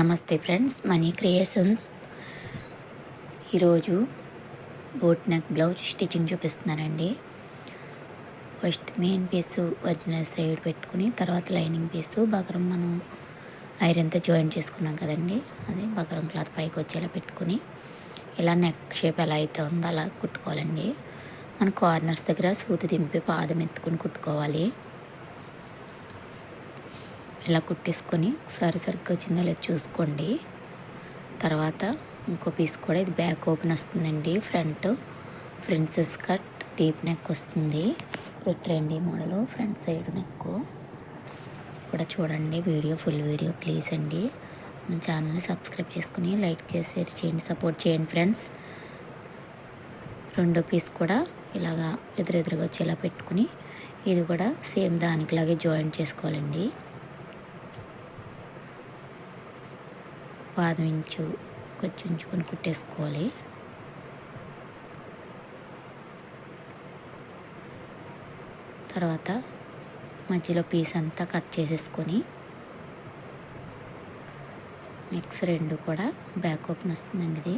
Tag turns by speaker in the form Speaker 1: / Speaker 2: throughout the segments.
Speaker 1: నమస్తే friends, money creations. ఈరోజు boat neck blouse stitching చూపిస్తున్నానండి. ఫస్ట్ మెయిన్ పీసు ఒరిజినల్ సైడ్ పెట్టుకుని తర్వాత లైనింగ్ పీసు బగరం మనం ఐరన్తో జాయిన్ చేసుకున్నాం కదండి, అది బగరం క్లాత్ పైకి వచ్చేలా పెట్టుకుని ఇలా నెక్ షేప్ ఎలా అయితే ఉందో అలా కుట్టుకోవాలండి. మన కార్నర్స్ దగ్గర సూది దింపి పాదం ఎత్తుకుని కుట్టుకోవాలి. ఇలా కుట్టేసుకొని ఒకసారి సరిగ్గా వచ్చిందో లేదో చూసుకోండి. తర్వాత ఇంకో పీస్ కూడా ఇది బ్యాక్ ఓపెన్ వస్తుందండి. Front princess cut deep neck వస్తుంది. ఇది trendy model front side neck కూడా చూడండి. ఫుల్ వీడియో ప్లీజ్ అండి. మన ఛానల్ని సబ్స్క్రైబ్ చేసుకుని లైక్ చేసి షేర్ చేయండి, సపోర్ట్ చేయండి ఫ్రెండ్స్. రెండో పీస్ కూడా ఇలాగా ఎదురెదురుగా వచ్చేలా పెట్టుకుని ఇది కూడా సేమ్ దానికిలాగే జాయిన్ చేసుకోవాలండి. పాదం ఇంచు కొంచెం ఉంచుకొని కుట్టేసుకోవాలి. తర్వాత మధ్యలో పీస్ అంతా కట్ చేసేసుకొని నెక్స్ట్ రెండు కూడా బ్యాక్ ఓపెన్ వస్తుందండి. ఇది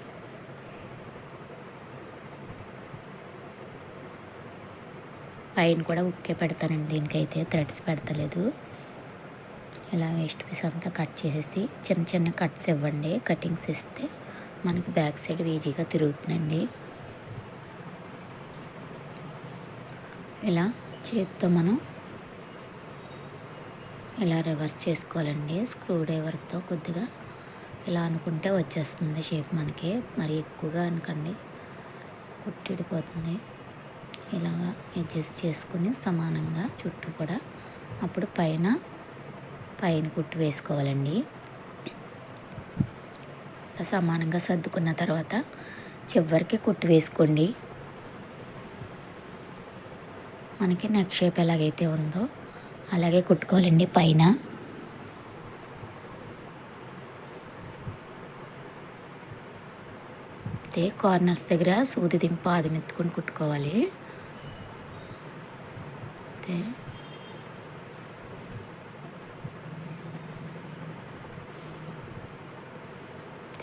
Speaker 1: పైన కూడా ఉక్కే పెడతానండి, దీనికైతే థ్రెడ్స్ పెడతలేదు. ఇలా వేస్ట్ పీస్ అంతా కట్ చేసేసి చిన్న చిన్న కట్స్ ఇవ్వండి. కటింగ్స్ ఇస్తే మనకి బ్యాక్ సైడ్ ఈజీగా తిరుగుతుందండి. ఇలా చేతితో మనం ఇలా రివర్స్ చేసుకోవాలండి. స్క్రూ డ్రైవర్తో కొద్దిగా ఇలా అనుకుంటే వచ్చేస్తుంది షేప్ మనకి. మరి ఎక్కువగా అనకండి, కుట్టిడిపోతుంది. ఇలాగా అడ్జస్ట్ చేసుకుని సమానంగా చుట్టూ కూడా అప్పుడు పైన కుట్టు వేసుకోవాలండి. సమానంగా సర్దుకున్న తర్వాత చివరికి కుట్టు వేసుకోండి. మనకి నెక్ షేప్ ఎలాగైతే ఉందో అలాగే కుట్టుకోవాలండి. పైన కార్నర్స్ దగ్గర సూది దింపి పాదం ఎత్తుకొని కుట్టుకోవాలి.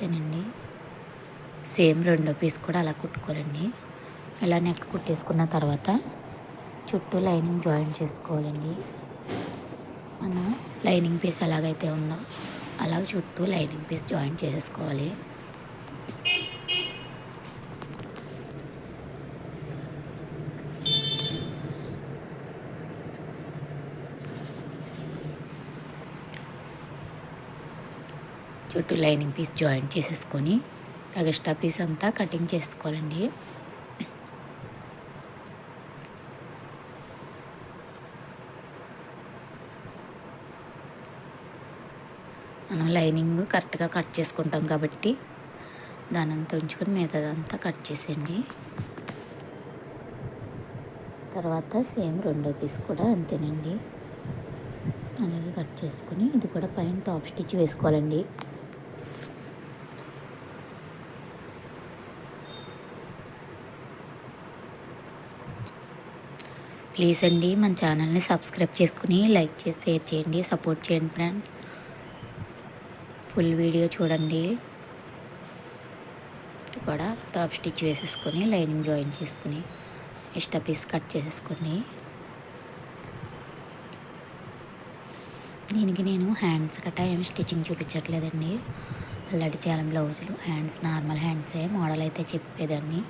Speaker 1: అంతేనండి. సేమ్ రెండో పీస్ కూడా అలా కుట్టుకోవాలండి. ఇలా నెక్ కుట్టేసుకున్న తర్వాత చుట్టూ లైనింగ్ జాయిన్ చేసుకోవాలండి. మనం లైనింగ్ పీస్ ఎలాగైతే ఉందో అలాగ చుట్టూ లైనింగ్ పీస్ జాయిన్ చేసేసుకోవాలి. చుట్టూ లైనింగ్ పీస్ జాయిన్ చేసేసుకొని ఎక్స్ట్రా పీస్ అంతా కటింగ్ చేసుకోవాలండి. మనం లైనింగ్ కరెక్ట్గా కట్ చేసుకుంటాం కాబట్టి దానంతా ఉంచుకొని మిగతాదంతా కట్ చేసేయండి. తర్వాత సేమ్ రెండో పీస్ కూడా అంతేనండి, అలాగే కట్ చేసుకొని ఇది కూడా పైన టాప్ స్టిచ్ వేసుకోవాలండి. ప్లీజ్ అండి, మన ఛానల్ని సబ్స్క్రైబ్ చేసుకుని లైక్ చేసి షేర్ చేయండి, సపోర్ట్ చేయండి ఫ్రెండ్స్. ఫుల్ వీడియో చూడండి. ఇది కూడా టాప్ స్టిచ్ వేసేసుకొని లైనింగ్ జాయిన్ చేసుకుని ఎక్స్ట్రా పీస్ కట్ చేసేసుకోండి. దీనికి నేను హ్యాండ్స్ గట్టా ఏమి స్టిచ్చింగ్ చూపించట్లేదండి. ఆల్రెడీ చాలా బ్లౌజులు హ్యాండ్స్ నార్మల్ హ్యాండ్సే మోడల్ అయితే చెప్పేదాన్ని.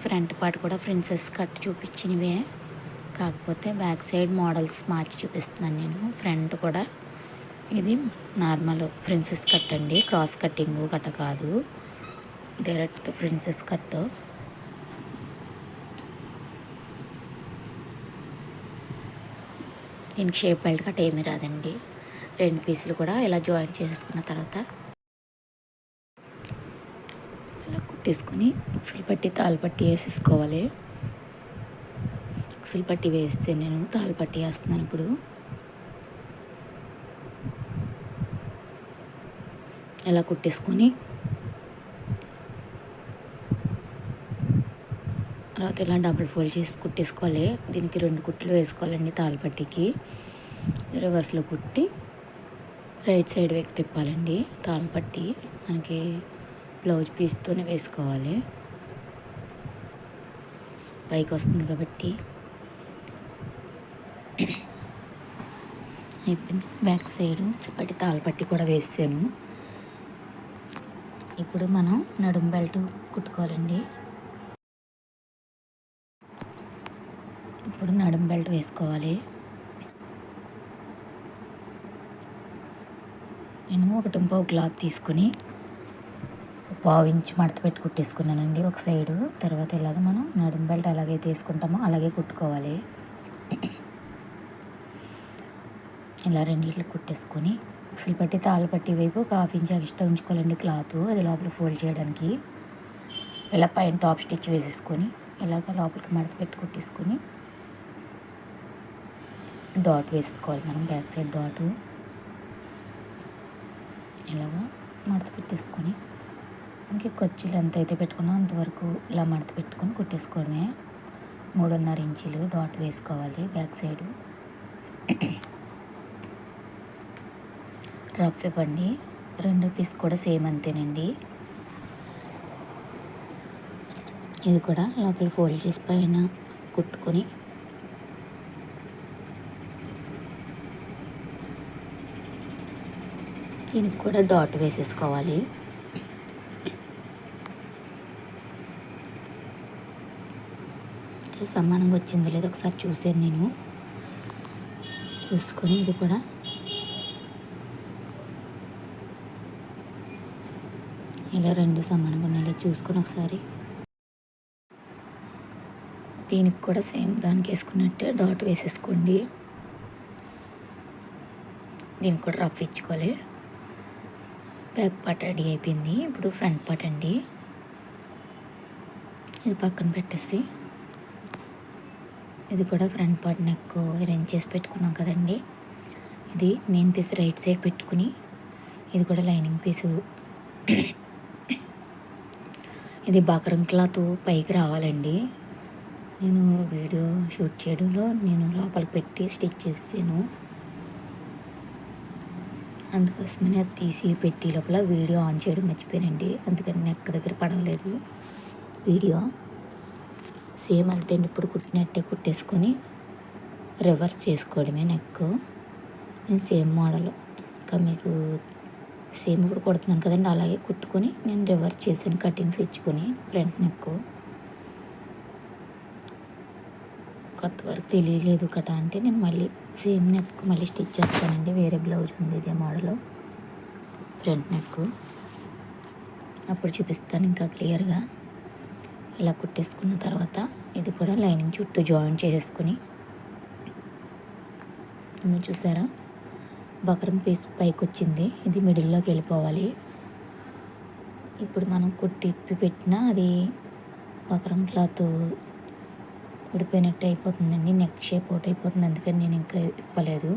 Speaker 1: ఫ్రంట్ పార్ట్ కూడా ప్రిన్సెస్ కట్ చూపించినవే, కాకపోతే బ్యాక్ సైడ్ మోడల్స్ మార్చి చూపిస్తున్నాను నేను. ఫ్రంట్ కూడా ఇది నార్మల్ ప్రిన్సెస్ కట్ అండి, క్రాస్ కట్టింగ్ గట్ట కాదు, డైరెక్ట్ ప్రిన్సెస్ కట్. దీనికి షేప్ బెల్ట్ కట్ ఏమీ రాదండి. రెండు పీసులు కూడా ఇలా జాయిన్ చేసేసుకున్న తర్వాత ఇలా కుట్టేసుకొని ఉక్సులు పట్టి తాళ్ళపట్టి వేసేసుకోవాలి. ఉక్సులు పట్టి వేస్తే నేను తాళ్ళపట్టి వేస్తున్నాను ఇప్పుడు. ఇలా కుట్టేసుకొని తర్వాత ఇలా డబుల్ ఫోల్డ్ చేసి కుట్టేసుకోవాలి. దీనికి రెండు కుట్లు వేసుకోవాలండి తాళ్ళపట్టికి. రివర్స్లో కుట్టి రైట్ సైడ్ వైపు తిప్పాలండి. తాళం పట్టి మనకి బ్లౌజ్ పీస్తోనే వేసుకోవాలి, పైకి వస్తుంది కాబట్టి. అయిపోయింది. బ్యాక్ సైడు పట్టి తాళ పట్టి కూడా వేసాను. ఇప్పుడు మనం నడుం బెల్ట్ కుట్టుకోవాలండి. ఇప్పుడు నడుం బెల్ట్ వేసుకోవాలి. నేను 1.5 క్లాత్ తీసుకుని 1/2 ఇంచు మడత పెట్టి కుట్టేసుకున్నానండి ఒక సైడు. తర్వాత ఇలాగ మనం నడుం బెల్ట్ ఎలాగైతే వేసుకుంటామో అలాగే కుట్టుకోవాలి. ఇలా రెండిట్లు కుట్టేసుకొని ఉక్సులు పట్టి తాళ్ళు పట్టి వైపు ఒక 1/2 ఇంచ్ ఎక్స్ట్రా ఉంచుకోవాలండి క్లాత్, అది లోపల ఫోల్డ్ చేయడానికి. ఇలా పైన టాప్ స్టిచ్ వేసేసుకొని ఇలాగ లోపలికి మడత పెట్టి కుట్టేసుకొని డాట్ వేసుకోవాలి మనం. బ్యాక్ సైడ్ డాటు ఇలాగా మడత పెట్టేసుకొని మనకి ఖర్చులు ఎంత అయితే పెట్టుకున్నా అంతవరకు ఇలా మడత పెట్టుకొని కుట్టేసుకోవడమే. 3.5 ఇంచులు డాట్ వేసుకోవాలి బ్యాక్ సైడు. రఫ్ ఇవ్వండి. రెండో పీస్ కూడా సేమ్ అంతేనండి. ఇది కూడా లోపల ఫోల్డ్ చేసి పైన కుట్టుకొని దీనికి కూడా డాట్ వేసేసుకోవాలి. సమానంగా వచ్చిందో లేదో ఒకసారి చూసాను నేను. చూసుకొని ఇది కూడా ఇలా రెండు సమానంగా ఉన్నాయి చూసుకొని ఒకసారి దీనికి కూడా సేమ్ దానికి వేసుకున్నట్టే డాట్ వేసేసుకోండి. దీనికి కూడా రఫ్ ఇచ్చుకోవాలి. బ్యాక్ పార్ట్ రెడీ అయిపోయింది. ఇప్పుడు ఫ్రంట్ పార్ట్ అండి. ఇది పక్కన పెట్టేసి ఇది కూడా ఫ్రంట్ పార్ట్ నెక్ అరేంజ్ చేసి పెట్టుకున్నాం కదండి. ఇది మెయిన్ పీస్ రైట్ సైడ్ పెట్టుకుని ఇది కూడా లైనింగ్ పీసు ఇది బకరం క్లాత్ పైకి రావాలండి. నేను వీడియో షూట్ చేయడంలో నేను లోపలికి పెట్టి స్టిచ్ చేసాను, అందుకోసమని అది తీసి పెట్టి లోపల వీడియో ఆన్ చేయడం మర్చిపోయానండి. అందుకని నెక్ దగ్గర పడవలేదు వీడియో. సేమ్ అంతే ఇప్పుడు కుట్టినట్టే కుట్టేసుకొని రివర్స్ చేసుకోవడమే నెక్. నేను సేమ్ మోడల్ ఇంకా మీకు సేమ్ ఇప్పుడు కుడుతున్నాను కదండి అలాగే కుట్టుకొని నేను రివర్స్ చేశాను, కటింగ్స్ ఇచ్చుకొని ఫ్రంట్ నెక్. కొత్త వరకు తెలియలేదు కదా అంటే నేను మళ్ళీ సేమ్ నెక్ మళ్ళీ స్టిచ్ చేస్తానండి. వేరే బ్లౌజ్ ఉంది ఇదే మోడల్ ఫ్రంట్ నెక్, అప్పుడు చూపిస్తాను ఇంకా క్లియర్గా. ఇలా కుట్టేసుకున్న తర్వాత ఇది కూడా లైనింగ్ చుట్టూ జాయిన్ చేసేసుకొని మీరు చూసారా బకరం పీస్ పైకి వచ్చింది, ఇది మిడిల్లోకి వెళ్ళిపోవాలి. ఇప్పుడు మనం కుట్టి ఇప్పి పెట్టినా అది బకరం క్లాత్ ఉడిపోయినట్టు అయిపోతుందండి, నెక్ షేప్ అవుట్ అయిపోతుంది. అందుకని నేను ఇంకా ఇప్పలేదు.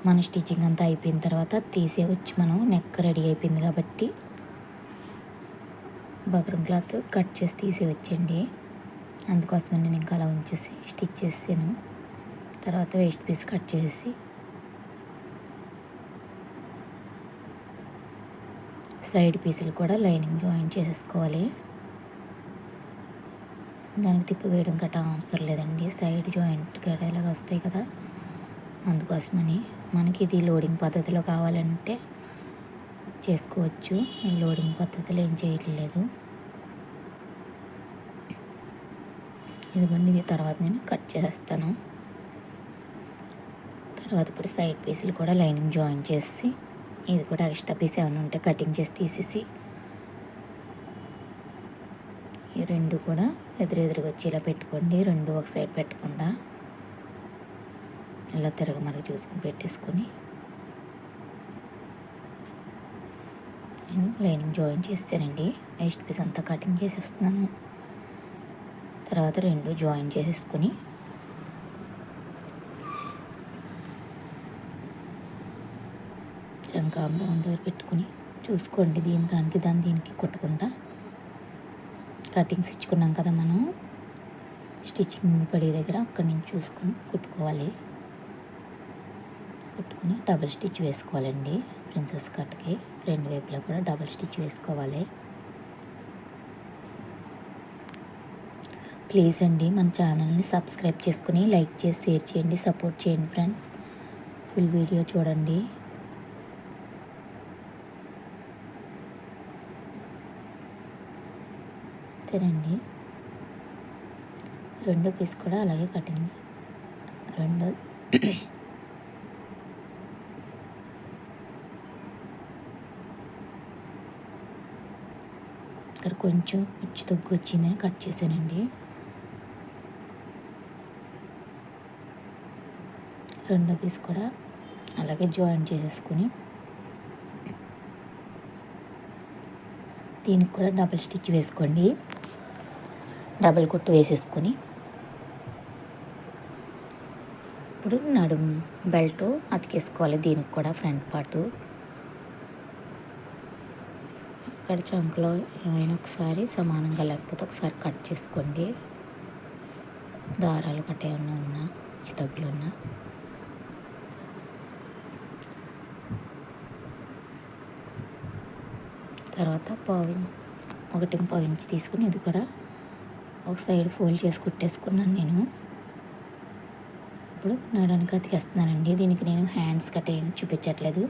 Speaker 1: మన స్టిచ్చింగ్ అంతా అయిపోయిన తర్వాత తీసేవచ్చు మనం. నెక్ రెడీ అయిపోయింది కాబట్టి బకరం క్లాత్ కట్ చేసి తీసేవచ్చండి. అందుకోసమని నేను ఇంకా అలా ఉంచేసి స్టిచ్ చేసాను. తర్వాత వేస్ట్ పీస్ కట్ చేసి సైడ్ పీసులు కూడా లైనింగ్ జాయిన్ చేసేసుకోవాలి. దానికి తిప్పి వేయడం గట్రా అవసరం లేదండి, సైడ్ జాయింట్ గట్రా ఇలాగ వస్తాయి కదా, అందుకోసమని. మనకి ఇది లోడింగ్ పద్ధతిలో కావాలంటే చేసుకోవచ్చు, నేను లోడింగ్ పద్ధతిలో ఏం చేయట్లేదు. ఇదిగోండి ఇది తర్వాత నేను కట్ చేస్తాను. తర్వాత ఇప్పుడు సైడ్ పీసులు కూడా లైనింగ్ జాయిన్ చేసి ఇది కూడా ఎక్స్ట్రా పీస్ ఏమైనా ఉంటే కటింగ్ చేసి తీసేసి ఈ రెండు కూడా ఎదురెదురుగా వచ్చి ఇలా పెట్టుకోండి. రెండు ఒక సైడ్ పెట్టకుండా ఇలా తిరగమరగ చూసుకొని పెట్టేసుకొని నేను లైనింగ్ జాయిన్ చేసానండి. వేస్ట్ పీస్ అంతా కటింగ్ చేసేస్తున్నాను. తర్వాత రెండు జాయిన్ చేసేసుకొని చంకాం రౌండ్ దగ్గర పెట్టుకుని చూసుకోండి. దీనికి కుట్టకుండా కటింగ్స్ ఇచ్చుకున్నాం కదా మనం స్టిచ్చింగ్ పడే దగ్గర అక్కడి నుంచి చూసుకొని కుట్టుకోవాలి. కుట్టుకొని డబుల్ స్టిచ్ వేసుకోవాలండి. ప్రిన్సెస్ కట్కి రెండు వైపులా కూడా డబుల్ స్టిచ్ వేసుకోవాలి. ప్లీజ్ అండి మన ఛానల్ని సబ్స్క్రైబ్ చేసుకుని లైక్ చేసి షేర్ చేయండి, సపోర్ట్ చేయండి ఫ్రెండ్స్. ఫుల్ వీడియో చూడండి. అంతేనండి. రెండో పీస్ కూడా అలాగే కటింగ్ ఇక్కడ కొంచెం ఉచ్చు తగ్గు వచ్చిందని కట్ చేశానండి. రెండో పీస్ కూడా అలాగే జాయిన్ చేసేసుకుని దీనికి కూడా డబుల్ స్టిచ్ వేసుకోండి. డబుల్ కుట్టు వేసేసుకొని ఇప్పుడు నడుం బెల్ట్ అతికేసుకోవాలి. దీనికి కూడా ఫ్రంట్ పార్టు ఇక్కడ చంకలో ఏమైనా ఒకసారి సమానంగా లేకపోతే ఒకసారి కట్ చేసుకోండి. దారాలు కట్ట ఏమన్నా ఉన్నా తగ్గులు ఉన్నా తర్వాత 1.5 ఇంచ్ తీసుకుని ఇది కూడా ఒక సైడ్ ఫోల్డ్ చేసి కుట్టేసుకున్నాను నేను. ఇప్పుడు నడానికి అతికేస్తున్నానండి. దీనికి నేను హ్యాండ్స్ కట్ ఏమి చూపించట్లేదు.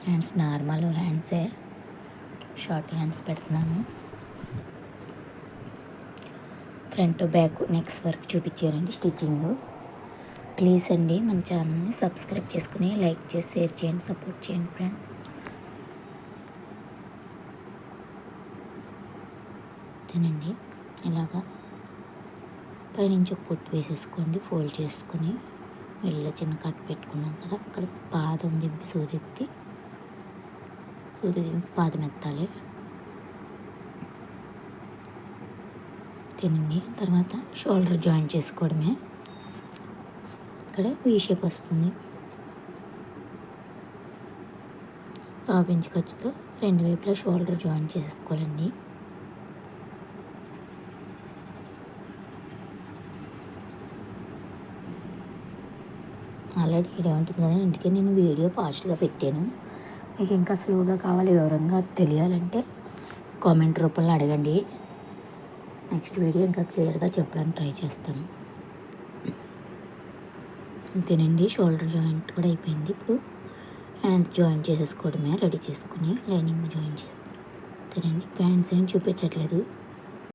Speaker 1: హ్యాండ్స్ నార్మల్ హ్యాండ్సే, షార్ట్ హ్యాండ్స్ పెడుతున్నాను. ఫ్రంట్ బ్యాక్ నెక్స్ట్ వరకు చూపించానండి స్టిచ్చింగ్. ప్లీజ్ అండి మన ఛానల్ని సబ్స్క్రైబ్ చేసుకుని లైక్ చేసి షేర్ చేయండి, సపోర్ట్ చేయండి ఫ్రెండ్స్. అంతేనండి. ఇలాగా పైనుంచి ఒక కుట్టు వేసేసుకోండి. ఫోల్డ్ చేసుకొని మిడిల్లో చిన్న కట్ పెట్టుకున్నాం కదా, అక్కడ పాదం దింపి సూది దింపి పాదం ఎత్తాలి. తినండి. తర్వాత షోల్డర్ జాయిన్ చేసుకోవడమే. ఇక్కడ వీ షేప్ వస్తుంది. 1/2 ఇంచ్ ఖర్చుతో రెండు వైపులా షోల్డర్ జాయిన్ చేసుకోవాలండి. ఆల్రెడీ ఇలా ఉంటుంది కదా, అందుకే నేను వీడియో ఫాస్ట్గా పెట్టాను. మీకు ఇంకా స్లోగా కావాలి, వివరంగా తెలియాలంటే కామెంట్ రూపంలో అడగండి. నెక్స్ట్ వీడియో ఇంకా క్లియర్గా చెప్పడానికి ట్రై చేస్తాను. అంతేనండి. షోల్డర్ జాయింట్ కూడా అయిపోయింది. ఇప్పుడు హ్యాండ్ జాయిన్ చేసేసుకోవడమే, రెడీ చేసుకుని లైనింగ్ జాయిన్ చేసుకుని. అంతేనండి. హ్యాండ్స్ ఏం చూపించట్లేదు.